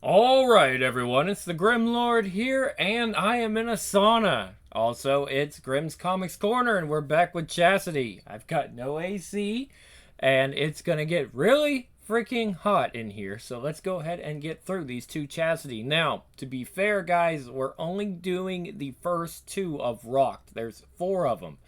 Alright, everyone, it's the Grim Lord here, and I am in a sauna. Also, it's Grim's Comics Corner, and we're back with Chastity. I've got no AC, and it's gonna get really freaking hot in here, so let's go ahead and get through these two Chastity. Now, to be fair, guys, we're only doing the first two of Rocked. There's four of them.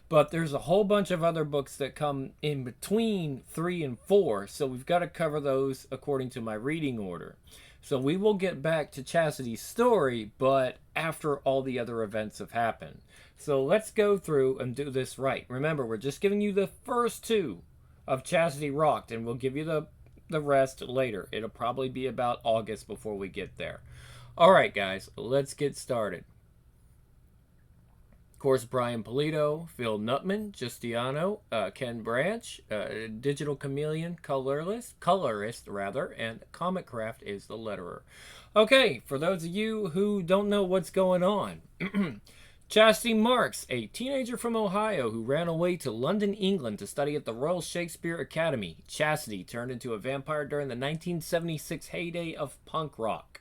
But there's a whole bunch of other books that come in between 3 and 4, so we've got to cover those according to my reading order. So we will get back to Chastity's story, but after all the other events have happened. So let's go through and do this right. Remember, we're just giving you the first two of Chastity Rocked, and we'll give you the rest later. It'll probably be about August before we get there. Alright, guys, let's get started. Of course, Brian Polito, Phil Nutman, Justiano, Ken Branch, Digital Chameleon, colorist, and Comic Craft is the letterer. Okay, for those of you who don't know what's going on, Chastity Marks, a teenager from Ohio who ran away to London, England to study at the Royal Shakespeare Academy. Chastity turned into a vampire during the 1976 heyday of punk rock.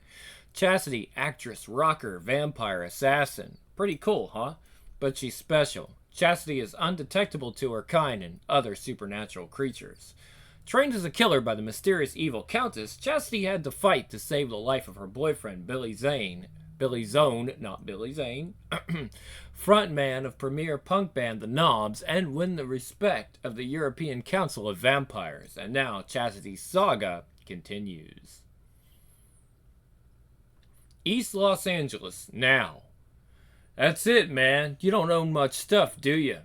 Chastity, actress, rocker, vampire, assassin. Pretty cool, huh? But she's special. Chastity is undetectable to her kind and other supernatural creatures. Trained as a killer by the mysterious evil Countess, Chastity had to fight to save the life of her boyfriend, Billy Zane, frontman of premier punk band The Knobs, and win the respect of the European Council of Vampires. And now Chastity's saga continues. East Los Angeles, now. That's it, man. You don't own much stuff, do you?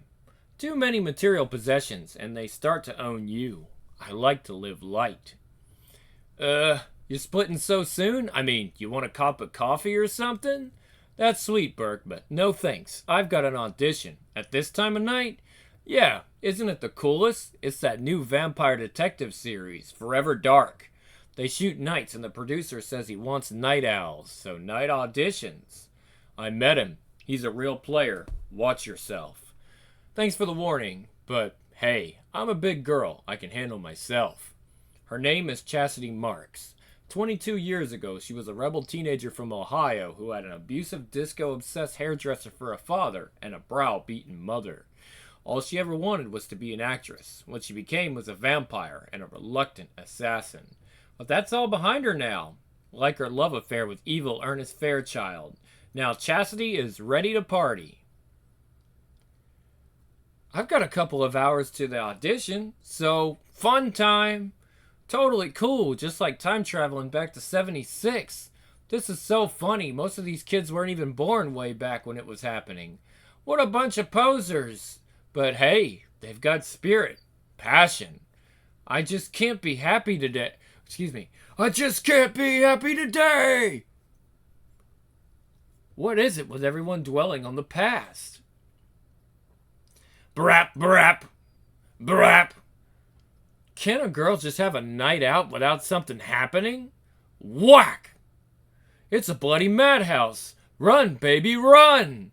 Too many material possessions, and they start to own you. I like to live light. You're splitting so soon? I mean, you want a cup of coffee or something? That's sweet, Burke, but no thanks. I've got an audition. At this time of night? Yeah, isn't it the coolest? It's that new vampire detective series, Forever Dark. They shoot nights, and the producer says he wants night owls, so night auditions. I met him. He's a real player. Watch yourself. Thanks for the warning, but hey, I'm a big girl. I can handle myself. Her name is Chastity Marks. 22 years ago, she was a rebel teenager from Ohio who had an abusive, disco-obsessed hairdresser for a father and a brow-beaten mother. All she ever wanted was to be an actress. What she became was a vampire and a reluctant assassin. But that's all behind her now, like her love affair with evil Ernest Fairchild. Now Chastity is ready to party. I've got a couple of hours to the audition, so fun time. Totally cool, just like time traveling back to 76. This is so funny. Most of these kids weren't even born way back when it was happening. What a bunch of posers. But hey, they've got spirit, passion. I just can't be happy today. I just can't be happy today. What is it with everyone dwelling on the past? Brap, brap, brap. Can't a girl just have a night out without something happening? Whack! It's a bloody madhouse. Run, baby, run!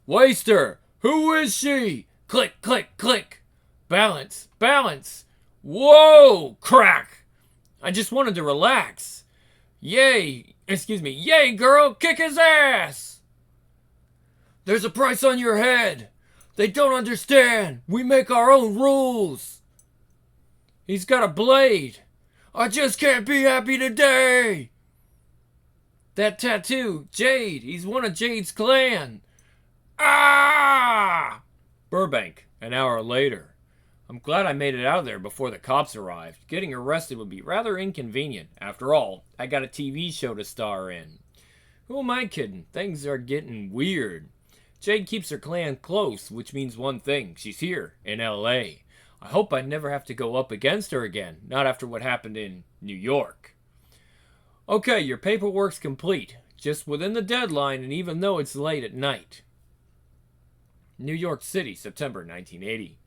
Waster, who is she? Click, click, click. Balance, balance. Whoa, crack! I just wanted to relax. Yay, girl, kick his ass! There's a price on your head. They don't understand. We make our own rules. He's got a blade. I just can't be happy today. That tattoo, Jade. He's one of Jade's clan. Ah! Burbank, an hour later. I'm glad I made it out of there before the cops arrived. Getting arrested would be rather inconvenient. After all, I got a TV show to star in. Who am I kidding? Things are getting weird. Jade keeps her clan close, which means one thing. She's here, in L.A. I hope I never have to go up against her again. Not after what happened in New York. Okay, your paperwork's complete. Just within the deadline, and even though it's late at night. New York City, September 1980.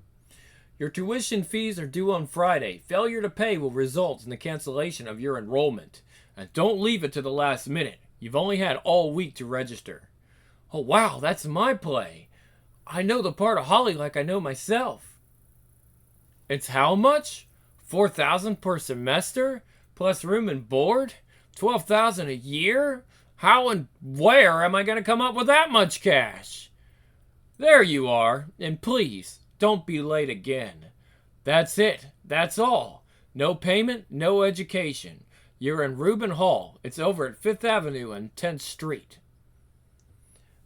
Your tuition fees are due on Friday. Failure to pay will result in the cancellation of your enrollment. And don't leave it to the last minute. You've only had all week to register. Oh wow, that's my play. I know the part of Holly like I know myself. It's how much? $4,000 per semester? Plus room and board? $12,000 a year? How and where am I going to come up with that much cash? There you are, and please, don't be late again. That's it. That's all. No payment, no education. You're in Reuben Hall. It's over at 5th Avenue and 10th Street.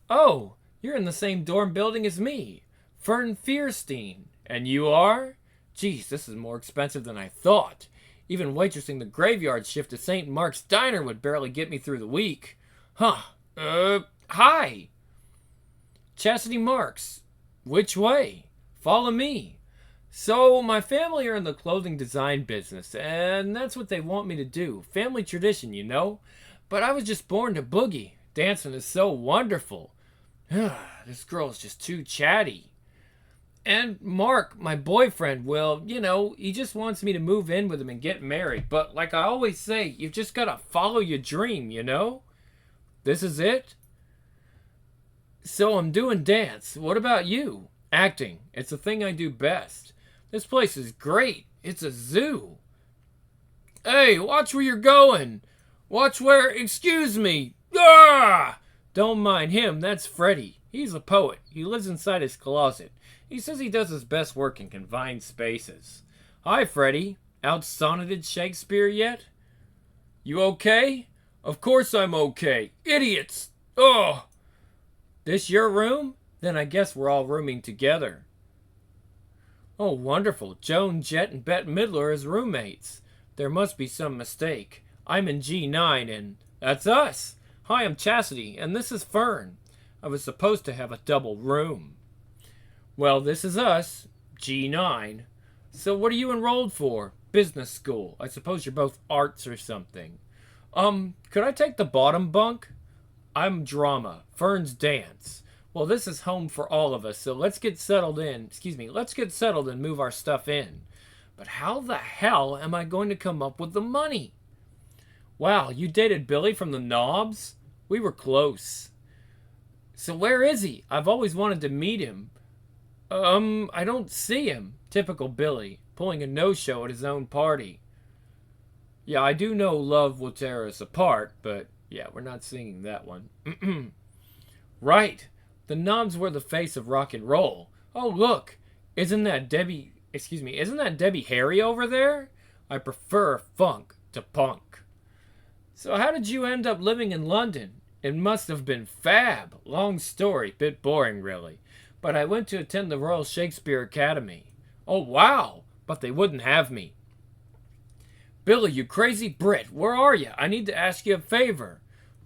Oh, you're in the same dorm building as me. Fern Fierstein. And you are? Geez, this is more expensive than I thought. Even waitressing the graveyard shift at St. Mark's Diner would barely get me through the week. Hi. Chastity Marks. Which way? Follow me. So, my family are in the clothing design business, and that's what they want me to do. Family tradition, you know? But I was just born to boogie. Dancing is so wonderful. This girl's just too chatty. And Mark, my boyfriend, well, he just wants me to move in with him and get married. But like I always say, you've just got to follow your dream, you know? This is it? So I'm doing dance. What about you? Acting. It's the thing I do best. This place is great. It's a zoo. Hey, watch where you're going. Watch where... Excuse me. Ah! Don't mind him. That's Freddie. He's a poet. He lives inside his closet. He says he does his best work in confined spaces. Hi, Freddie. Out-sonneted Shakespeare yet? You okay? Of course I'm okay. Idiots! Oh! This your room? Then I guess we're all rooming together. Oh, wonderful. Joan Jett and Bette Midler as roommates. There must be some mistake. I'm in G9 and... That's us! Hi, I'm Chastity, and this is Fern. I was supposed to have a double room. Well, this is us. G9. So what are you enrolled for? Business school. I suppose you're both arts or something. Could I take the bottom bunk? I'm drama. Fern's dance. Well, this is home for all of us, so let's get settled and move our stuff in. But how the hell am I going to come up with the money? Wow, you dated Billy from the Knobs? We were close. So where is he? I've always wanted to meet him. I don't see him. Typical Billy, pulling a no-show at his own party. Yeah, I do know love will tear us apart, but yeah, we're not singing that one. Right. The Knobs were the face of rock and roll. Oh, look. Isn't that Debbie Harry over there? I prefer funk to punk. So how did you end up living in London? It must have been fab. Long story. Bit boring, really. But I went to attend the Royal Shakespeare Academy. Oh, wow. But they wouldn't have me. Billy, you crazy Brit. Where are you? I need to ask you a favor.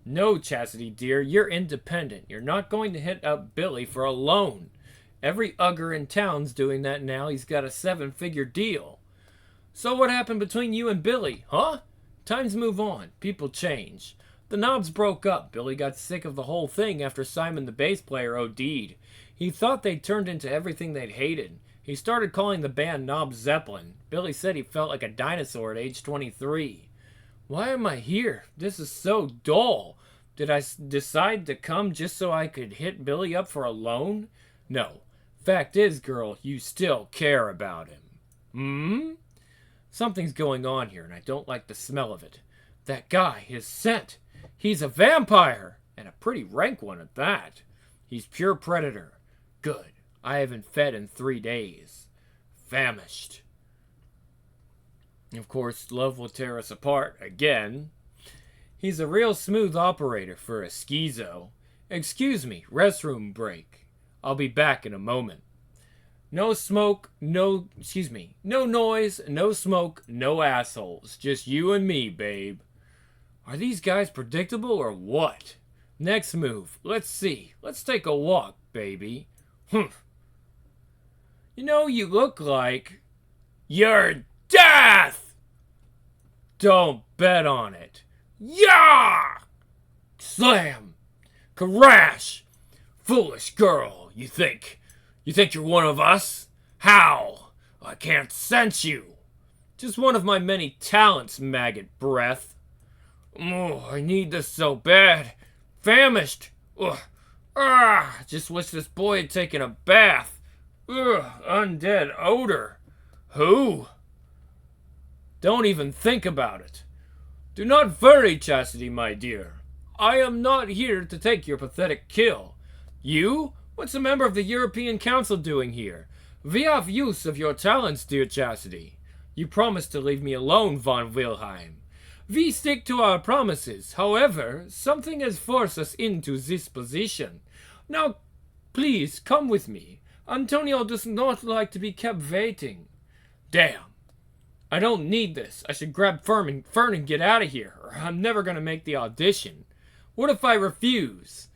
No, Chastity, dear, you're independent. You're not going to hit up Billy for a loan. Every ugger in town's doing that now. He's got a 7-figure deal. So what happened between you and Billy, huh? Times move on. People change. The Knobs broke up. Billy got sick of the whole thing after Simon the bass player OD'd. He thought they'd turned into everything they'd hated. He started calling the band Knob Zeppelin. Billy said he felt like a dinosaur at age 23. Why am I here? This is so dull. Did I decide to come just so I could hit Billy up for a loan? No. Fact is, girl, you still care about him. Something's going on here, and I don't like the smell of it. That guy, his scent. He's a vampire, and a pretty rank one at that. He's pure predator. Good. I haven't fed in 3 days. Famished. Of course, love will tear us apart again. He's a real smooth operator for a schizo. Excuse me, restroom break. I'll be back in a moment. No noise, no smoke, no assholes. Just you and me, babe. Are these guys predictable or what? Next move. Let's see. Let's take a walk, baby. Humph. You know, you look like... You're death! Don't bet on it. Yah! Slam! Crash! Foolish girl, you think you're one of us? How? I can't sense you. Just one of my many talents, maggot breath. Oh, I need this so bad. Famished. Ugh. Just wish this boy had taken a bath. Ugh, undead odor. Who? Don't even think about it. Do not worry, Chastity, my dear. I am not here to take your pathetic kill. You? What's a member of the European Council doing here? We have use of your talents, dear Chastity. You promised to leave me alone, von Wilhelm. We stick to our promises. However, something has forced us into this position. Now, please, come with me. Antonio does not like to be kept waiting. Damn. I don't need this. I should grab Fern and get out of here, or I'm never going to make the audition. What if I refuse?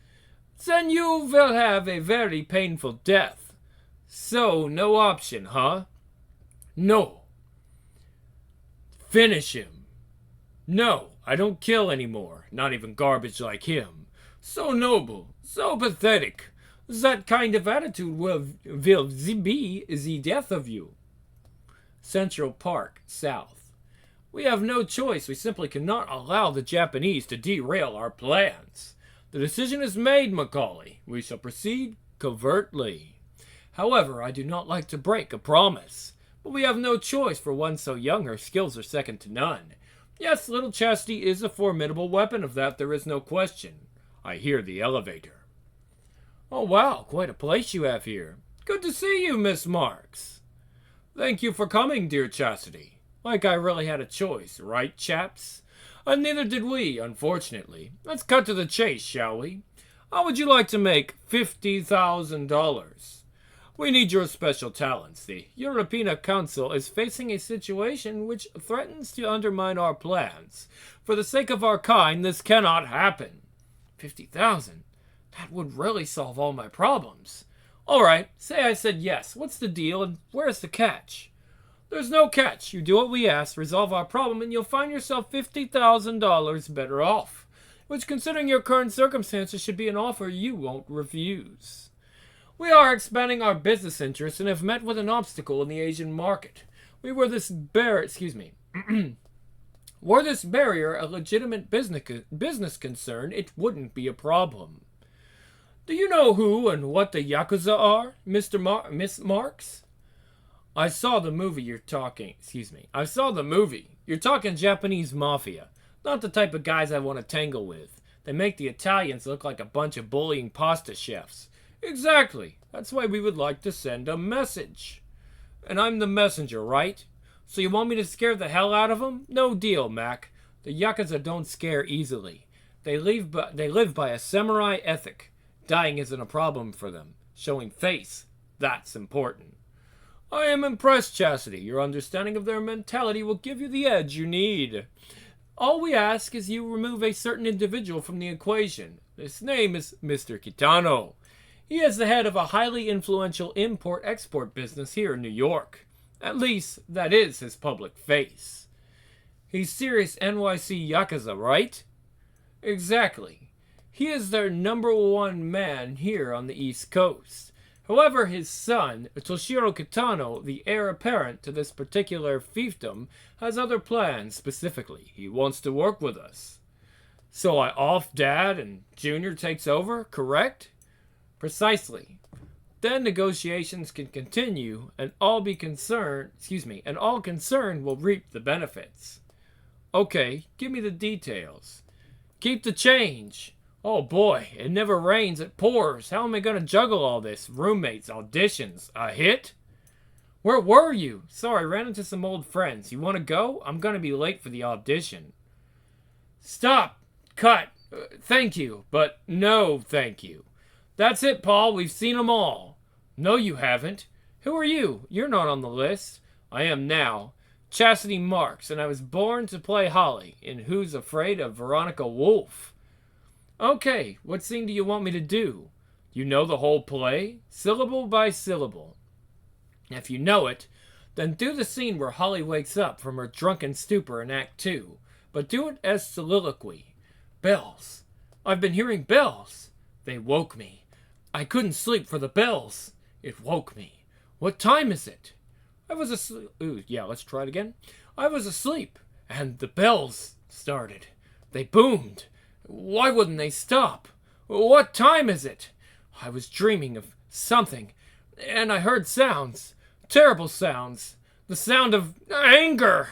Then you will have a very painful death. So, no option, huh? No. Finish him. No, I don't kill anymore. Not even garbage like him. So noble, so pathetic. That kind of attitude will be the death of you. Central Park, South. We have no choice. We simply cannot allow the Japanese to derail our plans. The decision is made, Macaulay. We shall proceed covertly. However, I do not like to break a promise. But we have no choice. For one so young, her skills are second to none. Yes, little Chastity is a formidable weapon, of that there is no question. I hear the elevator. Oh wow, quite a place you have here. Good to see you, Miss Marks. Thank you for coming, dear Chastity. Like I really had a choice, right, chaps? And neither did we, unfortunately. Let's cut to the chase, shall we? How would you like to make $50,000? We need your special talents. The European Council is facing a situation which threatens to undermine our plans. For the sake of our kind, this cannot happen. 50,000? That would really solve all my problems. All right, say I said yes. What's the deal, and where's the catch? There's no catch. You do what we ask, resolve our problem, and you'll find yourself $50,000 better off. Which, considering your current circumstances, should be an offer you won't refuse. We are expanding our business interests and have met with an obstacle in the Asian market. Were this barrier a legitimate business concern, it wouldn't be a problem. Do you know who and what the Yakuza are, Miss Marks? I saw the movie you're talking. I saw the movie. You're talking Japanese mafia. Not the type of guys I want to tangle with. They make the Italians look like a bunch of bullying pasta chefs. Exactly. That's why we would like to send a message. And I'm the messenger, right? So you want me to scare the hell out of them? No deal, Mac. The Yakuza don't scare easily. They live by a samurai ethic. Dying isn't a problem for them. Showing face, that's important. I am impressed, Chastity. Your understanding of their mentality will give you the edge you need. All we ask is you remove a certain individual from the equation. His name is Mr. Kitano. He is the head of a highly influential import-export business here in New York. At least, that is his public face. He's serious NYC Yakuza, right? Exactly. He is their #1 man here on the East Coast. However, his son, Toshiro Kitano, the heir apparent to this particular fiefdom, has other plans specifically. He wants to work with us. So I off Dad and Junior takes over, correct? Precisely. Then negotiations can continue and all concerned will reap the benefits. Okay, give me the details. Keep the change. Oh boy, it never rains, it pours. How am I going to juggle all this? Roommates, auditions, a hit? Where were you? Sorry, ran into some old friends. You want to go? I'm going to be late for the audition. Stop. Cut. Thank you, but no thank you. That's it, Paul. We've seen them all. No, you haven't. Who are you? You're not on the list. I am now. Chastity Marks, and I was born to play Holly in Who's Afraid of Veronica Woolf. Okay, what scene do you want me to do? You know the whole play? Syllable by syllable. If you know it, then do the scene where Holly wakes up from her drunken stupor in Act 2, but do it as soliloquy. Bells. I've been hearing bells. They woke me. I couldn't sleep for the bells. It woke me. What time is it? I was asleep. Let's try it again. I was asleep, and the bells started. They boomed. Why wouldn't they stop? What time is it? I was dreaming of something, and I heard sounds. Terrible sounds. The sound of anger.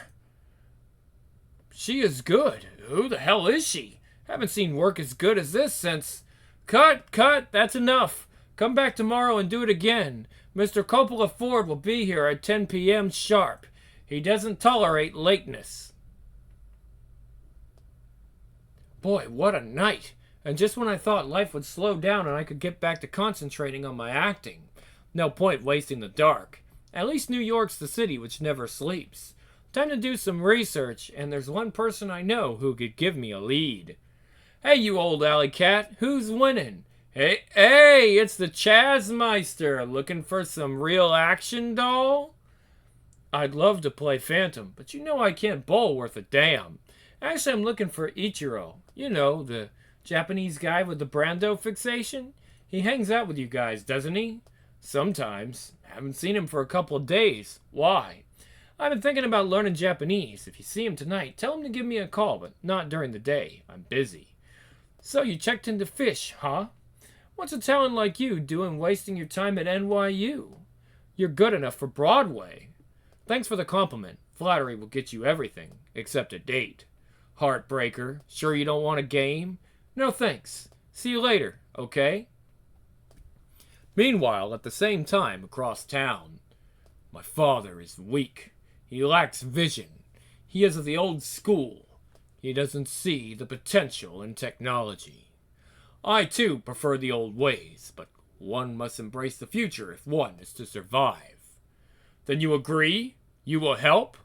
She is good. Who the hell is she? Haven't seen work as good as this since... Cut, that's enough. Come back tomorrow and do it again. Mr. Coppola Ford will be here at 10 p.m. sharp. He doesn't tolerate lateness. Boy, what a night. And just when I thought life would slow down and I could get back to concentrating on my acting. No point wasting the dark. At least New York's the city which never sleeps. Time to do some research, and there's one person I know who could give me a lead. Hey, you old alley cat, who's winning? Hey, it's the Chazmeister, looking for some real action, doll? I'd love to play Phantom, but you know I can't bowl worth a damn. Actually, I'm looking for Ichiro. You know, the Japanese guy with the Brando fixation? He hangs out with you guys, doesn't he? Sometimes. Haven't seen him for a couple of days. Why? I've been thinking about learning Japanese. If you see him tonight, tell him to give me a call, but not during the day. I'm busy. So you checked into Fish, huh? What's a talent like you doing wasting your time at NYU? You're good enough for Broadway. Thanks for the compliment. Flattery will get you everything, except a date. Heartbreaker. Sure you don't want a game? No thanks. See you later, okay? Meanwhile, at the same time, across town, my father is weak. He lacks vision. He is of the old school. He doesn't see the potential in technology. I, too, prefer the old ways, but one must embrace the future if one is to survive. Then you agree? You will help?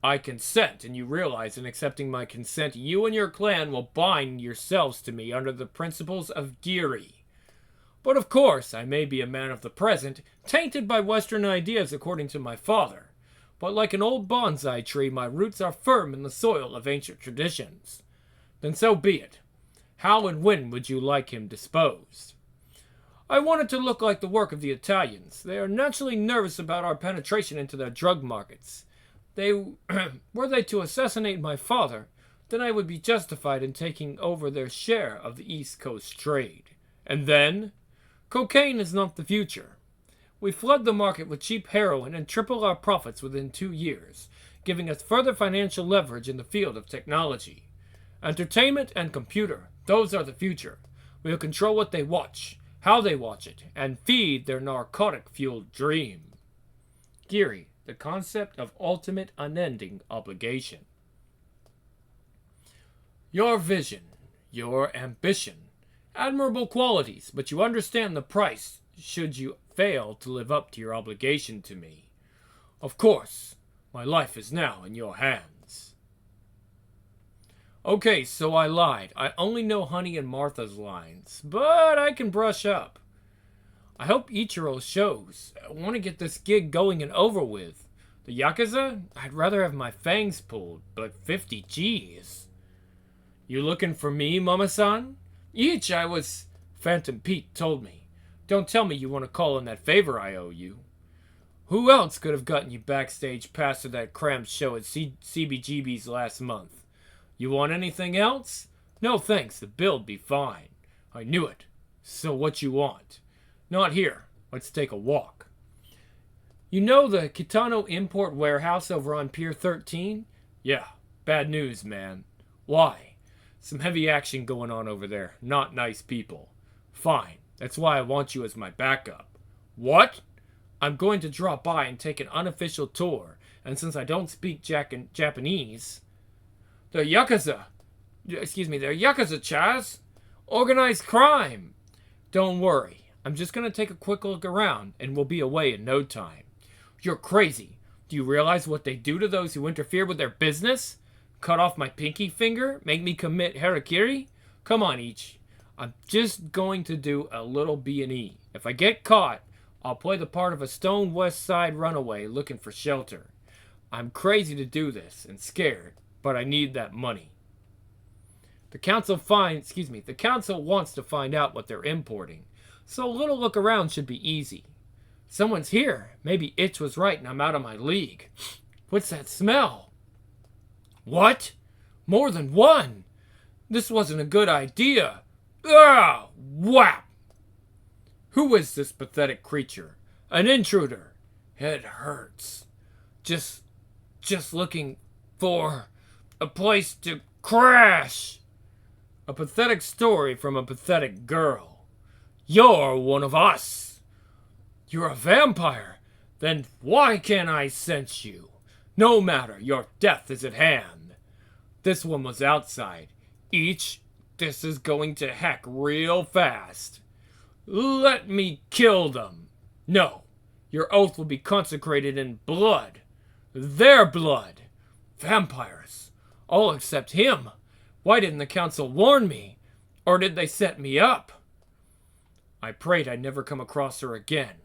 I consent, and you realize in accepting my consent, you and your clan will bind yourselves to me under the principles of Giri. But of course, I may be a man of the present, tainted by Western ideas according to my father. But like an old bonsai tree, my roots are firm in the soil of ancient traditions. Then so be it. How and when would you like him disposed? I want it to look like the work of the Italians. They are naturally nervous about our penetration into their drug markets. Were they to assassinate my father, then I would be justified in taking over their share of the East Coast trade. And then? Cocaine is not the future. We flood the market with cheap heroin and triple our profits within 2 years, giving us further financial leverage in the field of technology. Entertainment and computer, those are the future. We'll control what they watch, how they watch it, and feed their narcotic-fueled dream. Giri, the concept of ultimate unending obligation. Your vision, your ambition, admirable qualities, but you understand the price should you fail to live up to your obligation to me. Of course, my life is now in your hands. Okay, so I lied. I only know Honey and Martha's lines, but I can brush up. I hope Ichiro shows. I want to get this gig going and over with. The Yakuza? I'd rather have my fangs pulled, but 50 G's. You looking for me, Mama-san? I was... Phantom Pete told me. Don't tell me you want to call in that favor I owe you. Who else could have gotten you backstage pass to that cramped show at CBGB's last month? You want anything else? No thanks, the bill'd be fine. I knew it. So what you want? Not here. Let's take a walk. You know the Kitano Import Warehouse over on Pier 13? Yeah, bad news, man. Why? Some heavy action going on over there. Not nice people. Fine. That's why I want you as my backup. What? I'm going to drop by and take an unofficial tour, and since I don't speak Japanese... They're Yakuza, Chaz. Organized crime. Don't worry. I'm just going to take a quick look around, and we'll be away in no time. You're crazy. Do you realize what they do to those who interfere with their business? Cut off my pinky finger? Make me commit harakiri? Come on, Ichi. I'm just going to do a little B&E. If I get caught, I'll play the part of a Stone West Side runaway looking for shelter. I'm crazy to do this and scared, but I need that money. The council wants to find out what they're importing, so a little look around should be easy. Someone's here. Maybe Itch was right and I'm out of my league. What's that smell? What? More than one? This wasn't a good idea. Ah! Whap! Who is this pathetic creature? An intruder. It hurts. Just looking for a place to crash. A pathetic story from a pathetic girl. You're one of us. You're a vampire. Then why can't I sense you? No matter, your death is at hand. This one was outside. This is going to heck real fast. Let me kill them. No, your oath will be consecrated in blood. Their blood. Vampires. All except him. Why didn't the council warn me? Or did they set me up? I prayed I'd never come across her again.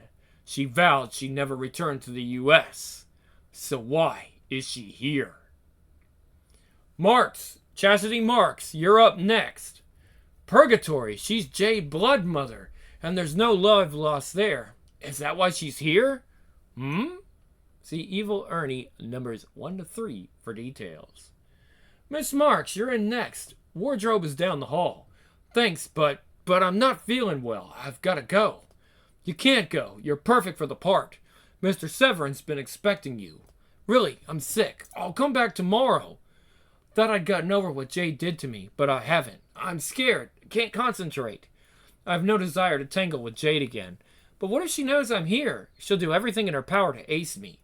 She vowed she'd never return to the U.S. So why is she here? Marks, Chastity Marks, you're up next. Purgatory, she's Jade Bloodmother, and there's no love lost there. Is that why she's here? See Evil Ernie numbers 1 to 3 for details. Miss Marks, you're in next. Wardrobe is down the hall. Thanks, but I'm not feeling well. I've got to go. You can't go. You're perfect for the part. Mr. Severin's been expecting you. Really, I'm sick. I'll come back tomorrow. Thought I'd gotten over what Jade did to me, but I haven't. I'm scared. Can't concentrate. I have no desire to tangle with Jade again. But what if she knows I'm here? She'll do everything in her power to ace me.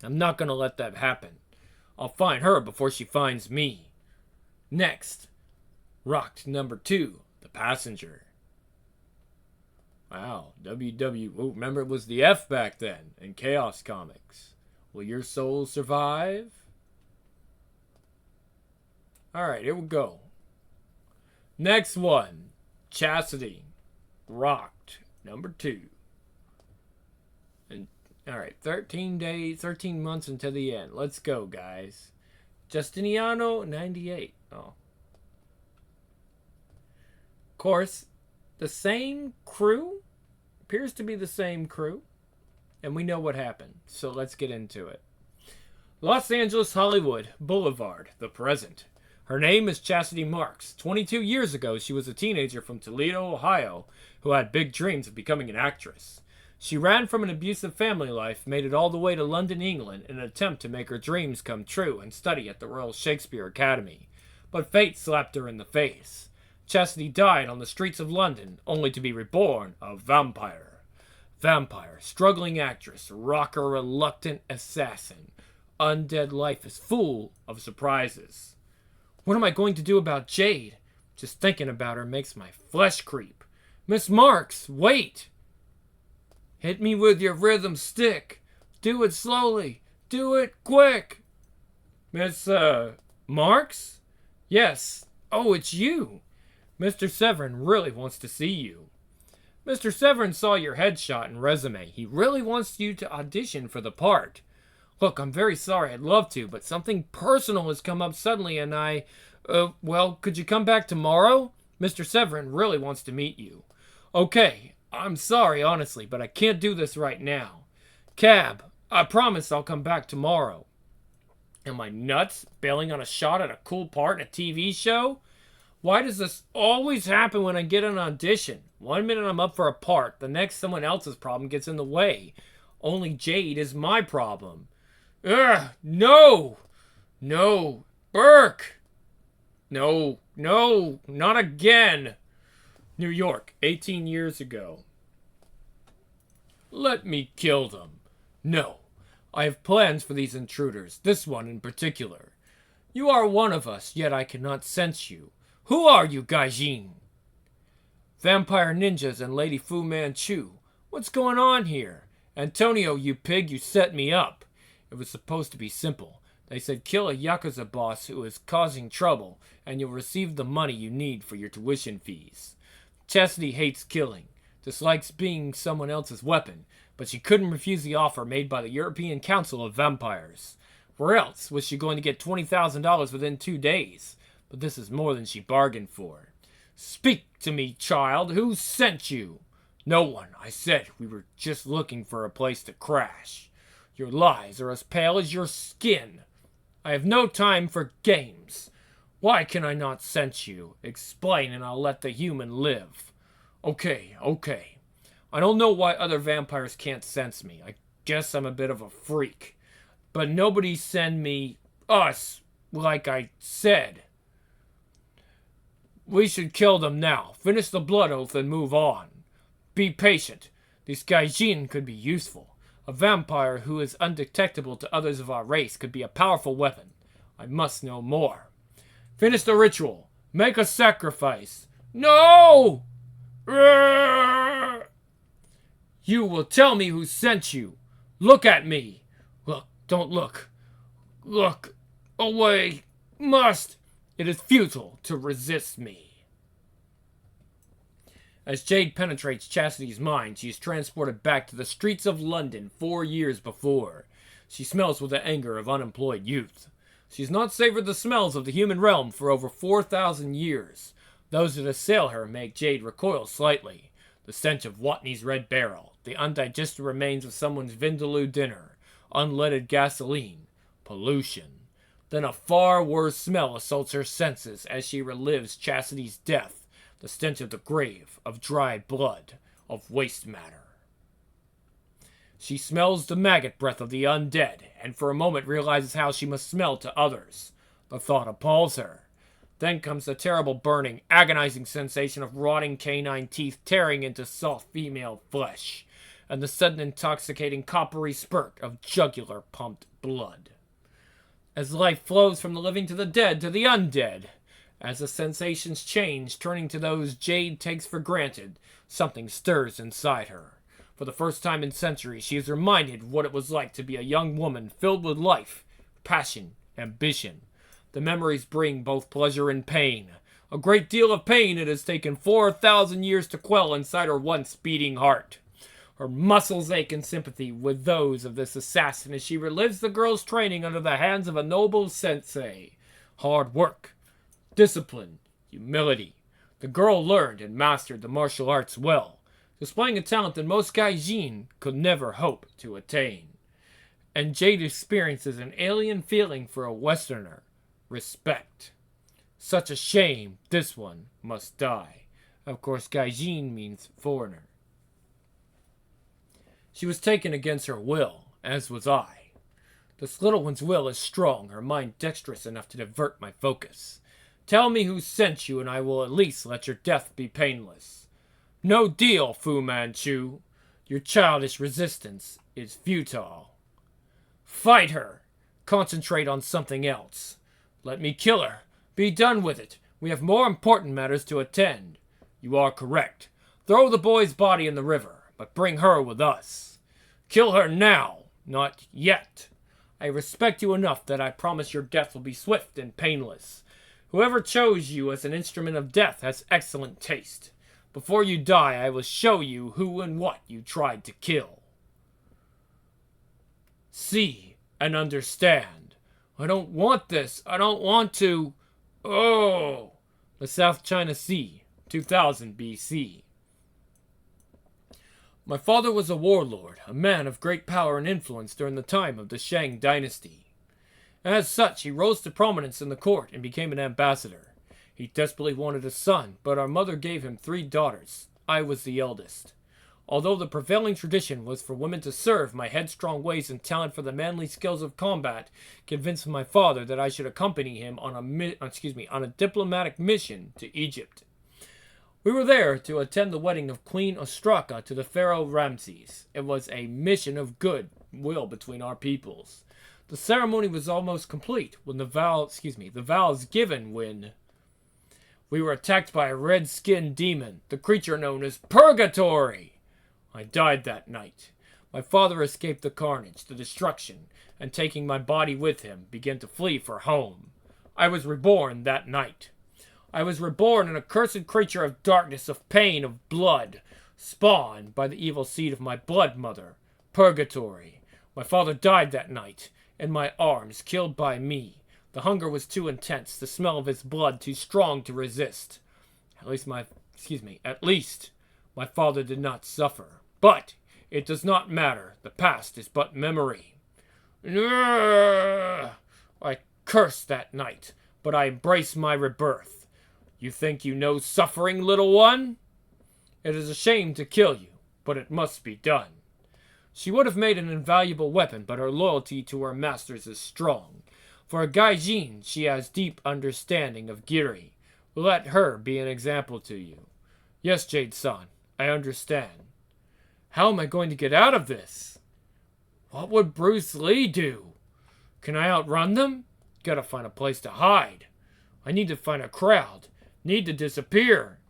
I'm not going to let that happen. I'll find her before she finds me. Next. Rocked number 2, The Passenger. Wow, Oh, remember it was the F back then in Chaos Comics. Will your soul survive? Alright, here we go. Next one. Chastity. Rocked. Number 2. And alright, 13 months until the end. Let's go, guys. Justiniano 98. Oh. Of course, the same crew. Appears to be the same crew. And we know what happened. So let's get into it. Los Angeles, Hollywood Boulevard. The present. Her name is Chastity Marks. 22 years ago, she was a teenager from Toledo, Ohio, who had big dreams of becoming an actress. She ran from an abusive family life, made it all the way to London, England, in an attempt to make her dreams come true and study at the Royal Shakespeare Academy. But fate slapped her in the face. Chastity died on the streets of London, only to be reborn a vampire. Vampire, struggling actress, rocker, reluctant assassin. Undead life is full of surprises. What am I going to do about Jade? Just thinking about her makes my flesh creep. Miss Marks, wait! Hit me with your rhythm stick. Do it slowly. Do it quick. Miss, Marks? Yes. Oh, it's you. Mr. Severin really wants to see you. Mr. Severin saw your headshot and resume. He really wants you to audition for the part. Look, I'm very sorry. I'd love to, but something personal has come up suddenly and well, could you come back tomorrow? Mr. Severin really wants to meet you. Okay, I'm sorry, honestly, but I can't do this right now. Cab, I promise I'll come back tomorrow. Am I nuts? Bailing on a shot at a cool part in a TV show? Why does this always happen when I get an audition? One minute I'm up for a part, the next someone else's problem gets in the way. Only Jade is my problem. Ugh, no! No, Burke! No, not again! New York, 18 years ago. Let me kill them. No, I have plans for these intruders, this one in particular. You are one of us, yet I cannot sense you. Who are you, Gaijin? Vampire ninjas and Lady Fu Manchu. What's going on here? Antonio, you pig, you set me up. It was supposed to be simple. They said kill a Yakuza boss who is causing trouble, and you'll receive the money you need for your tuition fees. Chastity hates killing, dislikes being someone else's weapon, but she couldn't refuse the offer made by the European Council of Vampires. Where else was she going to get $20,000 within 2 days? But this is more than she bargained for. Speak to me, child. Who sent you? No one, I said. We were just looking for a place to crash. Your lies are as pale as your skin. I have no time for games. Why can I not sense you? Explain and I'll let the human live. Okay. I don't know why other vampires can't sense me. I guess I'm a bit of a freak. But nobody send me... us. like I said, we should kill them now. Finish the blood oath and move on. Be patient. This Gaijin could be useful. A vampire who is undetectable to others of our race could be a powerful weapon. I must know more. Finish the ritual. Make a sacrifice. No! You will tell me who sent you. Look at me. Look, don't look. Look away. Must. It is futile to resist me. As Jade penetrates Chastity's mind, she is transported back to the streets of London 4 years before. She smells with the anger of unemployed youth. She has not savored the smells of the human realm for over 4,000 years. Those that assail her make Jade recoil slightly. The stench of Watney's Red Barrel, the undigested remains of someone's Vindaloo dinner, unleaded gasoline, pollution. Then a far worse smell assaults her senses as she relives Chastity's death, the stench of the grave, of dry blood, of waste matter. She smells the maggot breath of the undead, and for a moment realizes how she must smell to others. The thought appalls her. Then comes the terrible burning, agonizing sensation of rotting canine teeth tearing into soft female flesh, and the sudden intoxicating coppery spurt of jugular-pumped blood. As life flows from the living to the dead to the undead, as the sensations change, turning to those Jade takes for granted, something stirs inside her. For the first time in centuries, she is reminded what it was like to be a young woman filled with life, passion, ambition. The memories bring both pleasure and pain. A great deal of pain it has taken 4,000 years to quell inside her once beating heart. Her muscles ache in sympathy with those of this assassin as she relives the girl's training under the hands of a noble sensei. Hard work, discipline, humility. The girl learned and mastered the martial arts well, displaying a talent that most Gaijin could never hope to attain. And Jade experiences an alien feeling for a Westerner. Respect. Such a shame this one must die. Of course, Gaijin means foreigner. She was taken against her will, as was I. This little one's will is strong, her mind dexterous enough to divert my focus. Tell me who sent you, and I will at least let your death be painless. No deal, Fu Manchu. Your childish resistance is futile. Fight her. Concentrate on something else. Let me kill her. Be done with it. We have more important matters to attend. You are correct. Throw the boy's body in the river, but bring her with us. Kill her now, not yet. I respect you enough that I promise your death will be swift and painless. Whoever chose you as an instrument of death has excellent taste. Before you die, I will show you who and what you tried to kill. See and understand. I don't want this. I don't want to. Oh! The South China Sea, 2000 BC. My father was a warlord, a man of great power and influence during the time of the Shang dynasty. As such, he rose to prominence in the court and became an ambassador. He desperately wanted a son, but our mother gave him 3 daughters. I was the eldest. Although the prevailing tradition was for women to serve, my headstrong ways and talent for the manly skills of combat convinced my father that I should accompany him on a diplomatic mission to Egypt. We were there to attend the wedding of Queen Ostraka to the Pharaoh Ramses. It was a mission of good will between our peoples. The ceremony was almost complete when the vows given when we were attacked by a red-skinned demon, the creature known as Purgatory. I died that night. My father escaped the carnage, the destruction, and taking my body with him, began to flee for home. I was reborn that night. I was reborn an accursed creature of darkness, of pain, of blood, spawned by the evil seed of my blood mother, Purgatory. My father died that night, in my arms, killed by me. The hunger was too intense, the smell of his blood too strong to resist. At least my father did not suffer. But it does not matter. The past is but memory. I cursed that night, but I embrace my rebirth. You think you know suffering, little one? It is a shame to kill you, but it must be done. She would have made an invaluable weapon, but her loyalty to her masters is strong. For a gaijin, she has deep understanding of Giri. Let her be an example to you. Yes, Jade-san, I understand. How am I going to get out of this? What would Bruce Lee do? Can I outrun them? Gotta find a place to hide. I need to find a crowd. Need to disappear.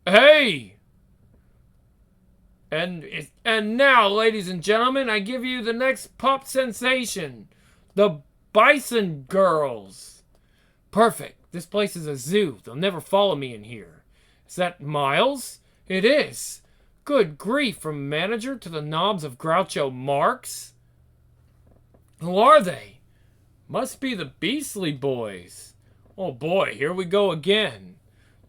Hey! And now, ladies and gentlemen, I give you the next pop sensation. The Bison Girls. Perfect. This place is a zoo. They'll never follow me in here. Is that Miles? It is. Good grief, from manager to the knobs of Groucho Marx? Who are they? Must be the Beastly Boys. Oh boy, here we go again.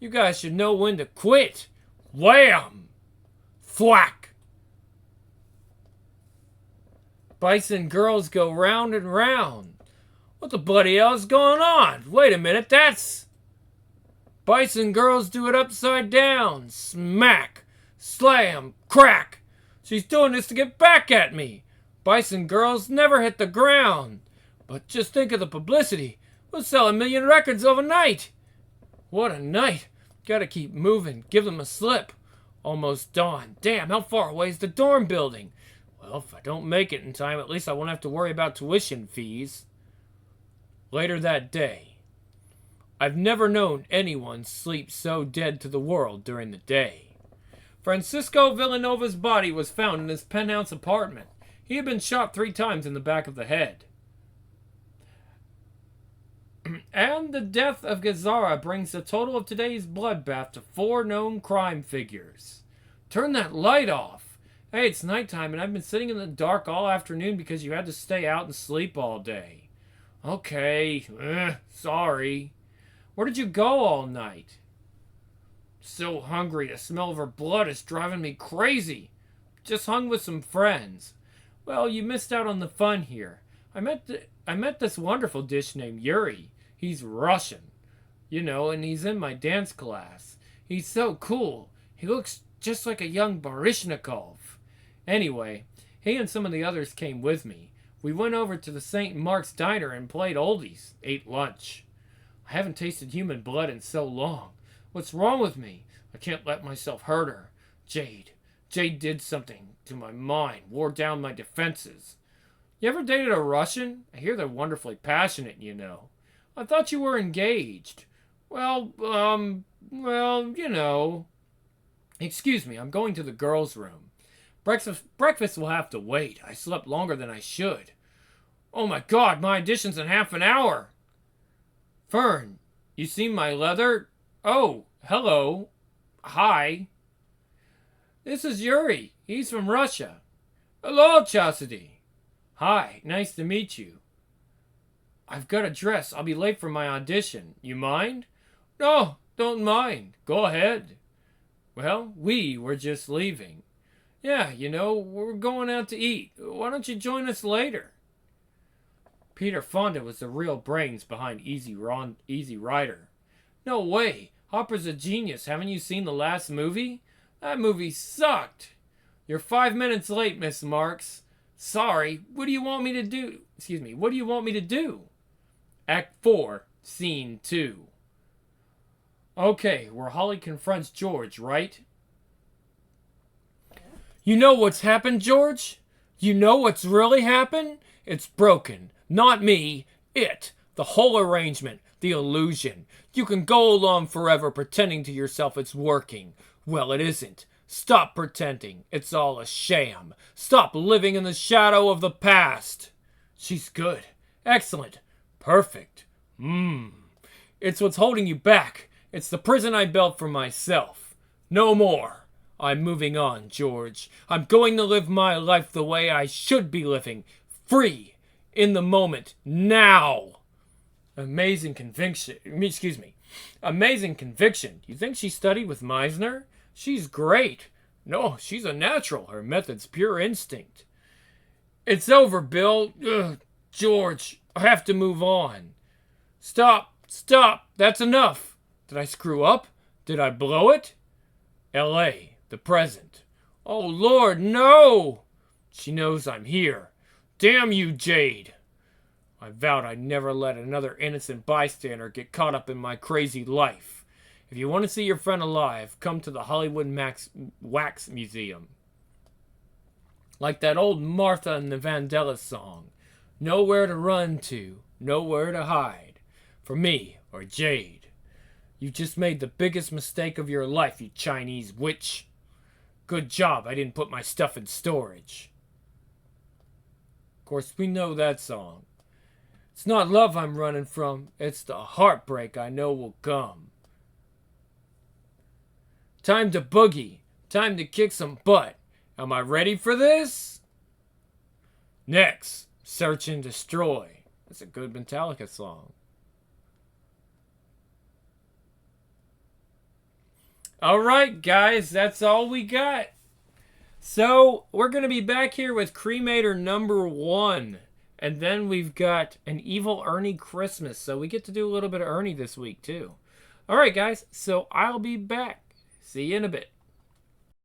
You guys should know when to quit. Wham! Thwack! Bison Girls go round and round. What the bloody hell is going on? Wait a minute, that's... Bison Girls do it upside down. Smack! Slam! Crack! She's doing this to get back at me. Bison Girls never hit the ground. But just think of the publicity. We'll sell 1 million records overnight. What a night. Gotta keep moving. Give them a slip. Almost dawn. Damn, how far away is the dorm building? Well, if I don't make it in time, at least I won't have to worry about tuition fees. Later that day. I've never known anyone sleep so dead to the world during the day. Francisco Villanova's body was found in his penthouse apartment. He had been shot 3 times in the back of the head. And the death of Gazzara brings the total of today's bloodbath to 4 known crime figures. Turn that light off. Hey, it's nighttime and I've been sitting in the dark all afternoon because you had to stay out and sleep all day. Okay, sorry. Where did you go all night? So hungry, the smell of her blood is driving me crazy. Just hung with some friends. Well, you missed out on the fun here. I met this wonderful dish named Yuri. He's Russian, you know, and he's in my dance class. He's so cool. He looks just like a young Baryshnikov. Anyway, he and some of the others came with me. We went over to the St. Mark's Diner and played oldies, ate lunch. I haven't tasted human blood in so long. What's wrong with me? I can't let myself hurt her. Jade did something to my mind, wore down my defenses. You ever dated a Russian? I hear they're wonderfully passionate, you know. I thought you were engaged. Well, you know. Excuse me, I'm going to the girls' room. Breakfast will have to wait. I slept longer than I should. Oh my God, my audition's in half an hour. Fern, you seen my leather? Oh, hello. Hi. This is Yuri. He's from Russia. Hello, Chastity. Hi, nice to meet you. I've got a dress. I'll be late for my audition. You mind? No, don't mind. Go ahead. Well, we were just leaving. Yeah, you know, we're going out to eat. Why don't you join us later? Peter Fonda was the real brains behind Easy Rider. No way. Hopper's a genius. Haven't you seen the last movie? That movie sucked. You're 5 minutes late, Miss Marks. Sorry. What do you want me to do? What do you want me to do? Act 4, Scene 2. Okay, where Holly confronts George, right? You know what's happened, George? You know what's really happened? It's broken. Not me. It. The whole arrangement. The illusion. You can go along forever pretending to yourself it's working. Well, it isn't. Stop pretending. It's all a sham. Stop living in the shadow of the past. She's good. Excellent. Perfect. It's what's holding you back. It's the prison I built for myself. No more. I'm moving on, George. I'm going to live my life the way I should be living. Free. In the moment. Now. Amazing conviction. Amazing conviction. You think she studied with Meisner? She's great. No, she's a natural. Her method's pure instinct. It's over, Bill. Ugh, George, I have to move on. Stop. That's enough. Did I screw up? Did I blow it? L.A., the present. Oh, Lord, no! She knows I'm here. Damn you, Jade. I vowed I'd never let another innocent bystander get caught up in my crazy life. If you want to see your friend alive, come to the Hollywood Wax Museum. Like that old Martha and the Vandellas song. Nowhere to run to, nowhere to hide. For me or Jade. You just made the biggest mistake of your life, you Chinese witch. Good job I didn't put my stuff in storage. Of course, we know that song. It's not love I'm running from, it's the heartbreak I know will come. Time to boogie, time to kick some butt. Am I ready for this? Next, Search and Destroy. That's a good Metallica song. Alright, guys, that's all we got. So, we're going to be back here with Cremator number 1. And then we've got an Evil Ernie Christmas. So, we get to do a little bit of Ernie this week, too. Alright, guys, so I'll be back. See you in a bit.